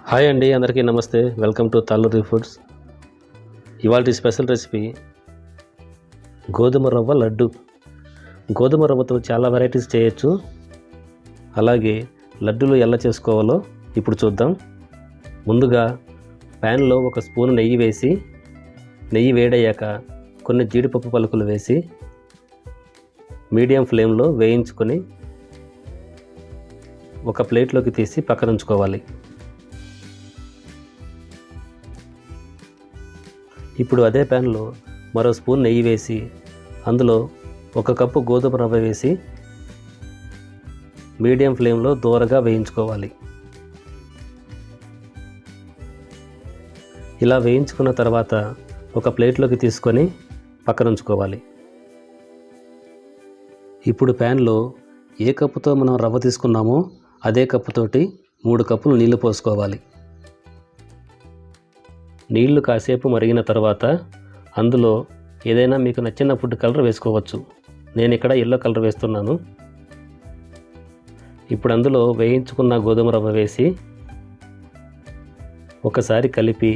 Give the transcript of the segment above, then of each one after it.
Hi అండి, అందరికీ నమస్తే. Welcome to Taluri foods. ఇవాళ స్పెషల్ రెసిపీ గోధుమ రవ్వ లడ్డు. గోధుమ రవ్వతో చాలా వెరైటీస్ చేయొచ్చు. అలాగే లడ్డూలు ఎలా చేసుకోవాలో ఇప్పుడు చూద్దాం. ముందుగా ప్యాన్లో ఒక స్పూన్ నెయ్యి వేసి, నెయ్యి వేడయ్యాక కొన్ని జీడిపప్పు పలుకులు వేసి మీడియం ఫ్లేమ్లో వేయించుకొని ఒక ప్లేట్లోకి తీసి పక్కన ఉంచుకోవాలి. ఇప్పుడు అదే ప్యాన్లో మరో స్పూన్ నెయ్యి వేసి అందులో ఒక కప్పు గోధుమ రవ్వ వేసి మీడియం ఫ్లేమ్లో దూరగా వేయించుకోవాలి. ఇలా వేయించుకున్న తర్వాత ఒక ప్లేట్లోకి తీసుకొని పక్కన ఉంచుకోవాలి. ఇప్పుడు ప్యాన్లో ఏ కప్పుతో మనం రవ్వ తీసుకున్నామో అదే కప్పుతోటి 3 కప్పులు నీళ్లు పోసుకోవాలి. నీళ్లు కాసేపు మరిగిన తర్వాత అందులో ఏదైనా మీకు నచ్చిన ఫుడ్ కలర్ వేసుకోవచ్చు. నేను ఇక్కడ ఎల్లో కలర్ వేస్తున్నాను. ఇప్పుడు అందులో వేయించుకున్న గోధుమ రవ్వ వేసి ఒకసారి కలిపి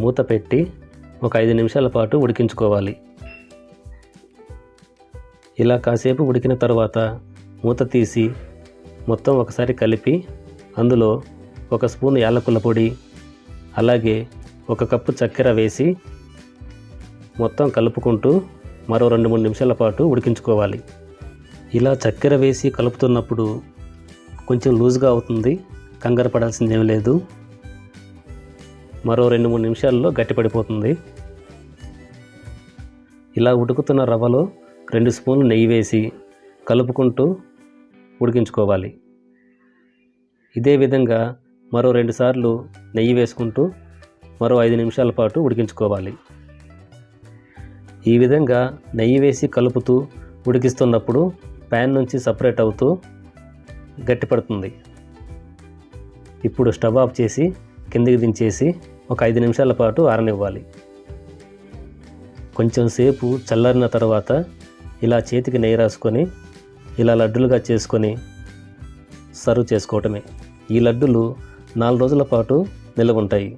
మూత పెట్టి ఒక 5 నిమిషాల పాటు ఉడికించుకోవాలి. ఇలా కాసేపు ఉడికిన తర్వాత మూత తీసి మొత్తం ఒకసారి కలిపి అందులో ఒక స్పూన్ యాలకుల పొడి, అలాగే 1 కప్పు చక్కెర వేసి మొత్తం కలుపుకుంటూ మరో 2-3 నిమిషాల పాటు ఉడికించుకోవాలి. ఇలా చక్కెర వేసి కలుపుతున్నప్పుడు కొంచెం లూజ్గా అవుతుంది, కంగారు పడాల్సింది ఏమీ లేదు. మరో 2-3 నిమిషాల్లో గట్టిపడిపోతుంది. ఇలా ఉడుకుతున్న రవ్వలో 2 స్పూన్లు నెయ్యి వేసి కలుపుకుంటూ ఉడికించుకోవాలి. ఇదే విధంగా మరో 2 సార్లు నెయ్యి వేసుకుంటూ మరో 5 నిమిషాల పాటు ఉడికించుకోవాలి. ఈ విధంగా నెయ్యి వేసి కలుపుతూ ఉడికిస్తున్నప్పుడు ప్యాన్ నుంచి సపరేట్ అవుతూ గట్టిపడుతుంది. ఇప్పుడు స్టవ్ ఆఫ్ చేసి కిందికి దించేసి ఒక 5 నిమిషాల పాటు ఆరనివ్వాలి. కొంచెం సేపు చల్లారిన తర్వాత ఇలా చేతికి నెయ్యి రాసుకొని ఇలా లడ్డులుగా చేసుకొని సర్వ్ చేసుకోవటమే. ఈ లడ్డులు 4 రోజుల పాటు నిల్వ ఉంటాయి.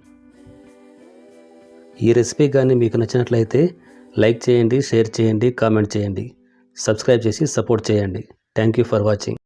ఈ రెసిపీ కానీ మీకు నచ్చినట్లయితే లైక్ చేయండి, షేర్ చేయండి, కామెంట్ చేయండి, సబ్స్క్రైబ్ చేసి సపోర్ట్ చేయండి. Thank you for watching.